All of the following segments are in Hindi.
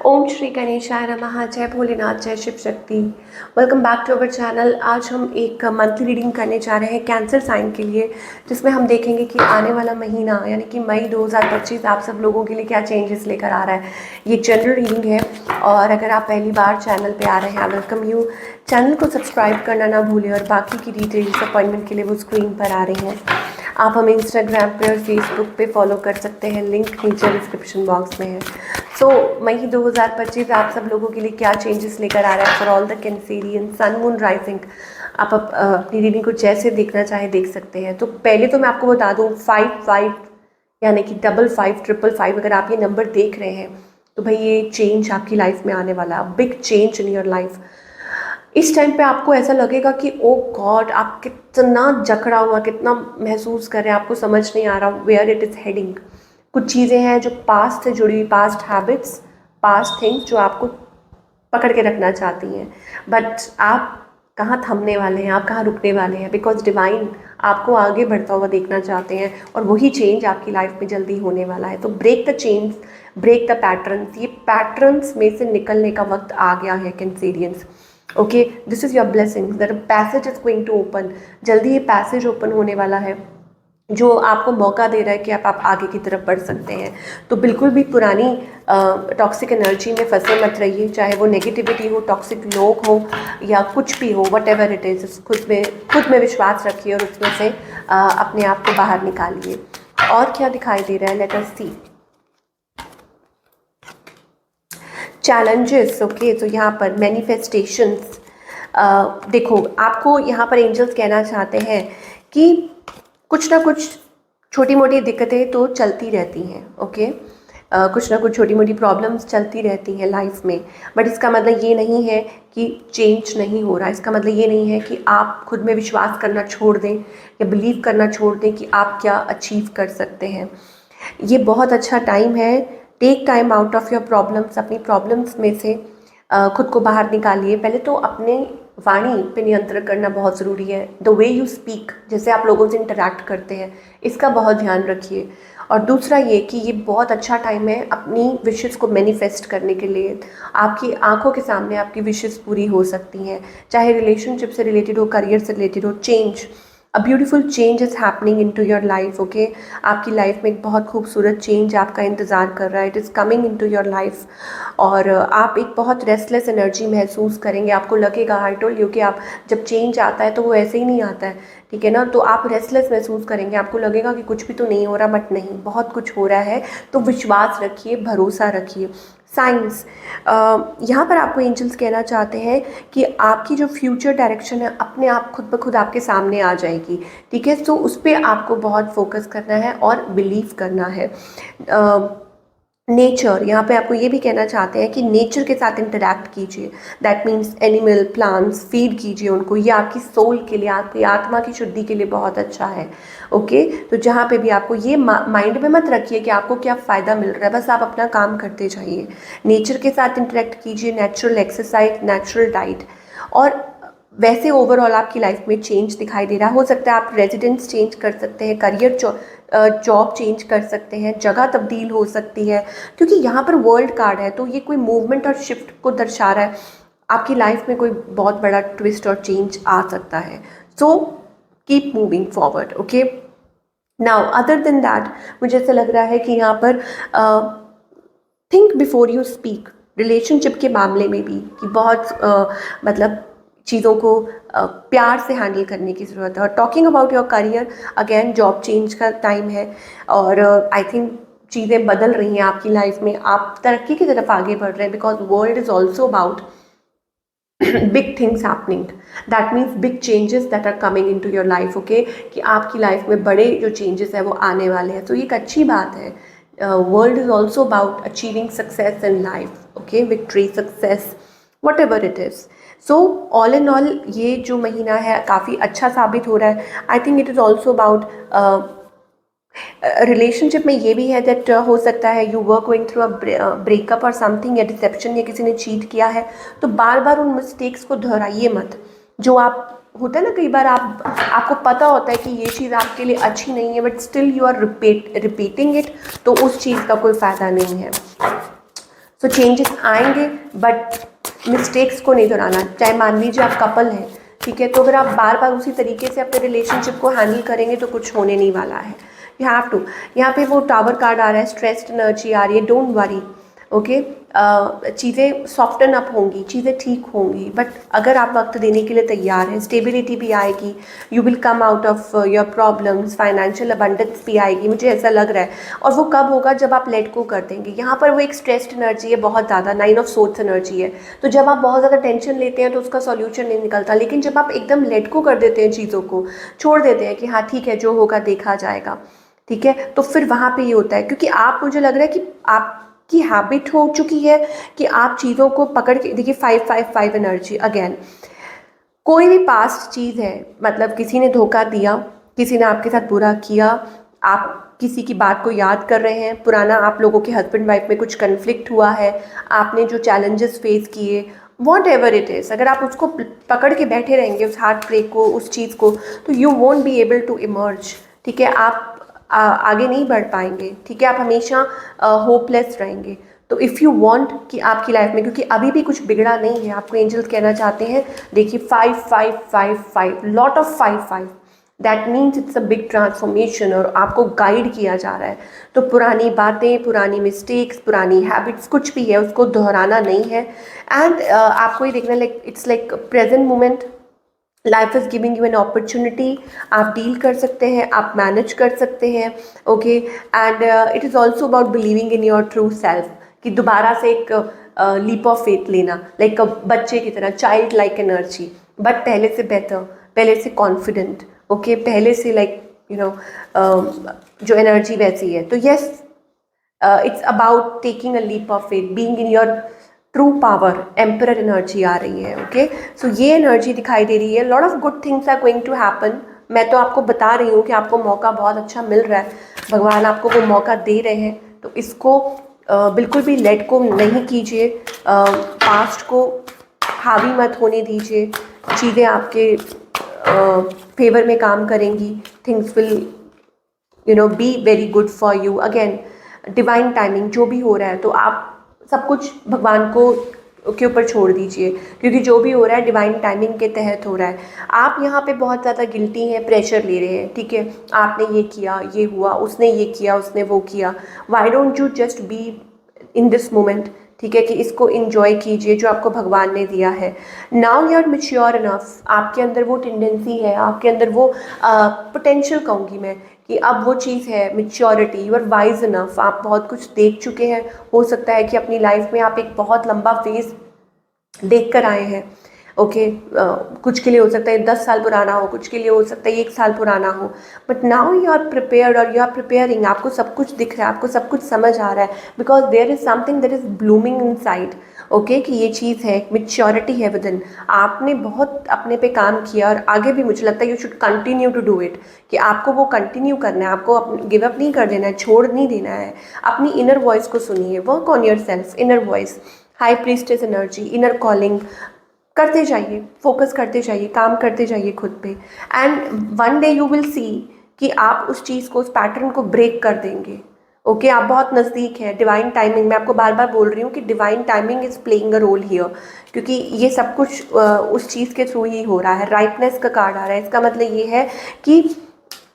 ओम श्री गणेशाय नमः। जय भोलेनाथ, जय Shiv Shakti. Welcome back to our channel. आज हम एक मंथली रीडिंग करने जा रहे हैं कैंसर साइन के लिए, जिसमें हम देखेंगे कि आने वाला महीना यानी कि मई 2025 आप सब लोगों के लिए क्या चेंजेस लेकर आ रहा है। ये जनरल रीडिंग है और अगर आप पहली बार चैनल पे आ रहे हैं, वेलकम यू। चैनल को सब्सक्राइब करना ना भूलें और बाकी की डिटेल्स अपॉइंटमेंट के लिए वो स्क्रीन पर आ रही हैं। आप हमें इंस्टाग्राम पे और फेसबुक पे फॉलो कर सकते हैं, लिंक नीचे डिस्क्रिप्शन बॉक्स में है। सो मई 2025 आप सब लोगों के लिए क्या चेंजेस लेकर आ रहा है for all the Cancerian sun moon rising. आप अपनी रीडिंग को जैसे देखना चाहे देख सकते हैं। तो पहले तो मैं आपको बता दूं 5 यानी कि 5555 अगर आप ये नंबर देख रहे हैं तो भाई ये चेंज आपकी लाइफ में आने वाला है, big change in your life. इस टाइम पे आपको ऐसा लगेगा कि ओ गॉड, आप कितना जकड़ा हुआ, कितना महसूस कर रहे हैं, आपको समझ नहीं आ रहा वेयर इट इज़ हेडिंग। कुछ चीज़ें हैं जो पास्ट से जुड़ी हुई, पास्ट हैबिट्स, पास्ट थिंग्स जो आपको पकड़ के रखना चाहती हैं, बट आप कहाँ थमने वाले हैं, आप कहाँ रुकने वाले हैं, बिकॉज डिवाइन आपको आगे बढ़ता हुआ देखना चाहते हैं और वही चेंज आपकी लाइफ में जल्दी होने वाला है। तो break the change, break the patterns. ये पैटर्न्स में से निकलने का वक्त आ गया है Cancerians. Okay, this is your blessing, that passage is going to open. जल्दी ये पैसेज ओपन होने वाला है जो आपको मौका दे रहा है कि आप आगे की तरफ बढ़ सकते हैं। तो बिल्कुल भी पुरानी टॉक्सिक एनर्जी में फंसे मत रहिए, चाहे वो नेगेटिविटी हो, टॉक्सिक लोग हो या कुछ भी हो, वट एवर इट इज़। खुद में विश्वास रखिए और उसमें से अपने आप को बाहर निकालिए। और क्या दिखाई दे रहा है, let us see. Challenges, okay. तो यहाँ पर मैनिफेस्टेशंस, देखो आपको यहाँ पर एंजल्स कहना चाहते हैं कि कुछ ना कुछ छोटी मोटी दिक्कतें तो चलती रहती हैं, ओके। कुछ ना कुछ छोटी मोटी प्रॉब्लम्स चलती रहती हैं लाइफ में, बट इसका मतलब ये नहीं है कि चेंज नहीं हो रहा। इसका मतलब ये नहीं है कि आप खुद में विश्वास करना छोड़ दें या बिलीव करना छोड़ दें कि आप क्या अचीव कर सकते हैं। ये बहुत अच्छा टाइम है। Take time out of your problems. अपनी प्रॉब्लम्स में से खुद को बाहर निकालिए। पहले तो अपने वाणी पे नियंत्रण करना बहुत ज़रूरी है। द वे यू स्पीक, जैसे आप लोगों से इंटरेक्ट करते हैं, इसका बहुत ध्यान रखिए। और दूसरा ये कि ये बहुत अच्छा टाइम है अपनी विशेस को मैनिफेस्ट करने के लिए। आपकी आंखों के सामने आपकी विशेस पूरी हो सकती हैं, चाहे रिलेशनशिप से रिलेटेड हो, करियर से रिलेटेड हो। Change, a beautiful change is happening into your life, okay. आपकी लाइफ में एक बहुत खूबसूरत चेंज आपका इंतज़ार कर रहा है। It is coming into your life और आप एक बहुत रेस्टलेस एनर्जी महसूस करेंगे। आपको लगेगा, आई टोल्ड यू, कि आप जब चेंज आता है तो वो ऐसे ही नहीं आता है, ठीक है ना। तो आप रेस्टलेस महसूस करेंगे, आपको लगेगा कि कुछ भी तो नहीं हो रहा, बट नहीं, बहुत कुछ हो रहा है। तो विश्वास रखिए, भरोसा रखिए। साइंस, यहाँ पर आपको एंजल्स कहना चाहते हैं कि आपकी जो फ्यूचर डायरेक्शन है अपने आप खुद ब खुद आपके सामने आ जाएगी, ठीक है। तो उस पर आपको बहुत फोकस करना है और बिलीव करना है। नेचर, यहाँ पे आपको ये भी कहना चाहते हैं कि नेचर के साथ इंटरैक्ट कीजिए। That means animal, plants, feed कीजिए उनको। ये आपकी सोल के लिए, आपकी आत्मा की शुद्धि के लिए बहुत अच्छा है, ओके। तो जहाँ पे भी आपको ये माइंड में मत रखिए कि आपको क्या फ़ायदा मिल रहा है, बस आप अपना काम करते जाइए। नेचर के साथ इंटरैक्ट कीजिए, नेचुरल एक्सरसाइज, नेचुरल डाइट। और वैसे ओवरऑल आपकी लाइफ में चेंज दिखाई दे रहा है। हो सकता है आप रेजिडेंस चेंज कर सकते हैं, करियर जॉब चेंज कर सकते हैं, जगह तब्दील हो सकती है, क्योंकि यहाँ पर वर्ल्ड कार्ड है। तो ये कोई मूवमेंट और शिफ्ट को दर्शा रहा है। आपकी लाइफ में कोई बहुत बड़ा ट्विस्ट और चेंज आ सकता है। So keep moving forward, okay. Now other than that, मुझे ऐसा लग रहा है कि यहाँ पर think before you speak. Relationship के मामले में भी कि बहुत मतलब चीज़ों को प्यार से हैंडल करने की ज़रूरत है। और talking about your career, again job change का टाइम है और आई थिंक चीज़ें बदल रही हैं आपकी लाइफ में। आप तरक्की की तरफ आगे बढ़ रहे हैं, because world is also about big things happening. That means big changes that are coming into your life, okay. कि आपकी लाइफ में बड़े जो चेंजेस हैं वो आने वाले हैं। तो ये एक अच्छी बात है। World is also about achieving success in life, okay, victory, success, what ever it is. So all in all ये जो महीना है काफ़ी अच्छा साबित हो रहा है। I think it is also about relationship में ये भी है दैट हो सकता है you were going through a breakup और समथिंग, या डिसेप्शन, या किसी ने चीट किया है। तो बार बार उन मिस्टेक्स को दोहराइए मत। जो आप होता है ना, कई बार आपको पता होता है कि ये चीज़ आपके लिए अच्छी नहीं है, but still you are repeating it, तो उस चीज़ का कोई फ़ायदा नहीं है। सो चेंजेस आएंगे, बट मिस्टेक्स को नहीं दोहराना। चाहे मान लीजिए आप कपल हैं, ठीक है, तो अगर आप बार बार उसी तरीके से अपने रिलेशनशिप को हैंडल करेंगे तो कुछ होने नहीं वाला है। यू हैव टू, यहाँ पे वो टावर कार्ड आ रहा है, स्ट्रेस्ड एनर्जी आ रही है, डोंट वरी, ओके। चीज़ें सॉफ्टन अप होंगी, चीज़ें ठीक होंगी, बट अगर आप वक्त देने के लिए तैयार हैं, स्टेबिलिटी भी आएगी, you will come out of your problems, financial abundance भी आएगी, मुझे ऐसा लग रहा है। और वो कब होगा? जब आप लेट को कर देंगे। यहाँ पर वो एक स्ट्रेस्ड एनर्जी है बहुत ज़्यादा, 9 ऑफ सोर्ड्स एनर्जी है। तो जब आप बहुत ज़्यादा टेंशन लेते हैं तो उसका सॉल्यूशन नहीं निकलता, लेकिन जब आप एकदम लेट को कर देते हैं, चीज़ों को छोड़ देते हैं कि हाँ ठीक है, जो होगा देखा जाएगा, ठीक है, तो फिर वहाँ पे ये होता है, क्योंकि आप, मुझे लग रहा है कि आपकी हैबिट हो चुकी है कि आप चीज़ों को पकड़ के, देखिए 5-5-5 एनर्जी अगेन, कोई भी पास्ट चीज़ है, मतलब किसी ने धोखा दिया, किसी ने आपके साथ बुरा किया, आप किसी की बात को याद कर रहे हैं, पुराना आप लोगों के हस्बैंड वाइफ में कुछ कन्फ्लिक्ट हुआ है, आपने जो चैलेंजेस फेस किए, वॉट एवर इट इज़, अगर आप उसको पकड़ के बैठे रहेंगे उस हार्ट ब्रेक को, उस चीज़ को, तो you won't be able to emerge, ठीक है, आप आगे नहीं बढ़ पाएंगे, ठीक है, आप हमेशा होपलेस रहेंगे। तो इफ़ यू वांट कि आपकी लाइफ में, क्योंकि अभी भी कुछ बिगड़ा नहीं है, आपको एंजल्स कहना चाहते हैं, देखिए 5-5-5-5, lot of 5-5, that means it's a big transformation, और आपको गाइड किया जा रहा है। तो पुरानी बातें, पुरानी मिस्टेक्स, पुरानी हैबिट्स, कुछ भी है, उसको दोहराना नहीं है। एंड आपको ये देखना, like it's like present moment, life is giving you an opportunity, आप डील कर सकते हैं, आप मैनेज कर सकते हैं, okay. And it is also about believing in your true self, कि दोबारा से एक लीप ऑफ फेथ लेना, लाइक बच्चे की तरह, चाइल्ड लाइक एनर्जी, बट पहले से बेटर, पहले से कॉन्फिडेंट, ओके, पहले से लाइक यू नो जो एनर्जी वैसी है। तो yes, it's about taking a leap of faith, being in your true power, emperor energy आ रही है, ओके। सो ये एनर्जी दिखाई दे रही है, lot of good things are going to happen. मैं तो आपको बता रही हूँ कि आपको मौका बहुत अच्छा मिल रहा है, भगवान आपको वो मौका दे रहे हैं, तो इसको बिल्कुल भी लेट को नहीं कीजिए, पास्ट को हावी मत होने दीजिए, चीज़ें आपके फेवर में काम करेंगी, things will be very good for you. Again divine timing, जो भी हो रहा है, तो आप सब कुछ भगवान को के ऊपर छोड़ दीजिए, क्योंकि जो भी हो रहा है डिवाइन टाइमिंग के तहत हो रहा है। आप यहाँ पे बहुत ज़्यादा गिल्टी हैं, प्रेशर ले रहे हैं, ठीक है, आपने ये किया, ये हुआ, उसने ये किया, उसने वो किया। Why don't you just be in this moment, ठीक है, कि इसको इन्जॉय कीजिए जो आपको भगवान ने दिया है। Now you are mature enough, आपके अंदर वो टेंडेंसी है, आपके अंदर वो पोटेंशियल कहूँगी मैं, कि अब वो चीज़ है, maturity, you are wise enough, आप बहुत कुछ देख चुके हैं। हो सकता है कि अपनी लाइफ में आप एक बहुत लंबा फेज देख कर आए हैं, ओके। कुछ के लिए हो सकता है 10 साल पुराना हो, कुछ के लिए हो सकता है 1 साल पुराना हो, but now you are prepared, और यू आर प्रिपेयरिंग, आपको सब कुछ दिख रहा है, आपको सब कुछ समझ आ रहा है, because there is something that is blooming inside, okay, कि ये चीज़ है, मेच्योरिटी है विद इन। आपने बहुत अपने पे काम किया, और आगे भी मुझे लगता है you should continue to do it, कि आपको वो कंटिन्यू करना है, आपको गिव अप नहीं कर देना है, छोड़ नहीं देना है। अपनी इनर वॉइस को सुनिए, work on your self, inner voice, high priestess energy, inner calling करते जाइए, फोकस करते जाइए, काम करते जाइए खुद पे, and one day you will see कि आप उस चीज़ को, उस पैटर्न को ब्रेक कर देंगे, ओके। आप बहुत नज़दीक हैं डिवाइन टाइमिंग, मैं आपको बार बार बोल रही हूँ कि divine timing is playing a role here, क्योंकि ये सब कुछ उस चीज़ के थ्रू ही हो रहा है। राइटनेस का कार्ड आ रहा है, इसका मतलब ये है कि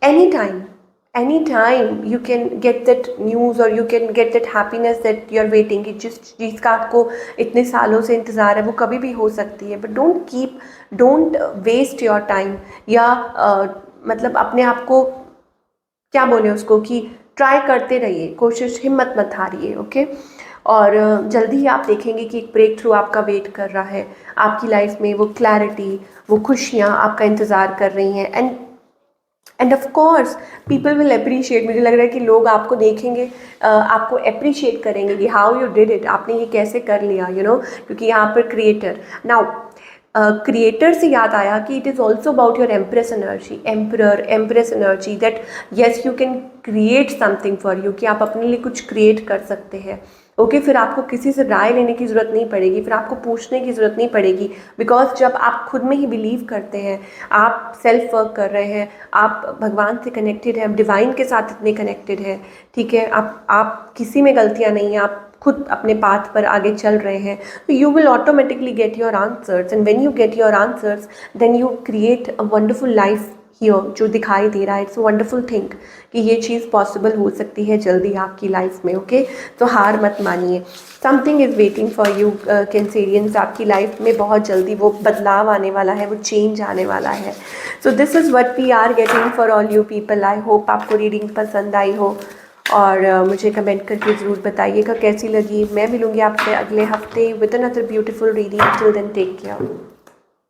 any time you can get that news, और you can get that happiness that you are waiting, कि जिस चीज़ का आपको इतने सालों से इंतज़ार है वो कभी भी हो सकती है। But don't waste your time, या मतलब अपने आप को क्या बोले उसको, कि ट्राई करते रहिए, कोशिश, हिम्मत मत हारिए, ओके। और जल्दी ही आप देखेंगे कि एक ब्रेक थ्रू आपका वेट कर रहा है, आपकी लाइफ में वो क्लैरिटी, वो खुशियाँ आपका इंतज़ार कर रही हैं। End of course people will appreciate, मुझे लग रहा है कि लोग आपको देखेंगे, आपको अप्रिशिएट करेंगे कि हाउ यू डिड इट, आपने ये कैसे कर लिया, क्योंकि यहाँ पर क्रिएटर। नाउ क्रिएटर से याद आया कि it is also about your empress energy, emperor, empress energy, that yes you can create something for you, कि आप अपने लिए कुछ क्रिएट कर सकते हैं, ओके। फिर आपको किसी से राय लेने की ज़रूरत नहीं पड़ेगी, फिर आपको पूछने की ज़रूरत नहीं पड़ेगी, बिकॉज जब आप खुद में ही बिलीव करते हैं, आप सेल्फ वर्क कर रहे हैं, आप भगवान से कनेक्टेड हैं, डिवाइन के साथ इतने कनेक्टेड हैं, ठीक है, आप किसी में गलतियाँ नहीं हैं, आप खुद अपने पाथ पर आगे चल रहे हैं, तो you will automatically get your answers, and when you get your answers then you create a wonderful life here जो दिखाई दे रहा है। इट्स अ वंडरफुल थिंग कि ये चीज़ पॉसिबल हो सकती है जल्दी आपकी लाइफ में। ओके, तो हार मत मानिए, something is waiting for you Cancerians. आपकी लाइफ में बहुत जल्दी वो बदलाव आने वाला है, वो चेंज आने वाला है। So this is what we are getting for all you people. I hope आपको रीडिंग पसंद आई हो, और मुझे कमेंट करके ज़रूर बताइएगा कैसी लगी। मैं मिलूँगी आपसे अगले हफ्ते with another beautiful reading. Till then take care.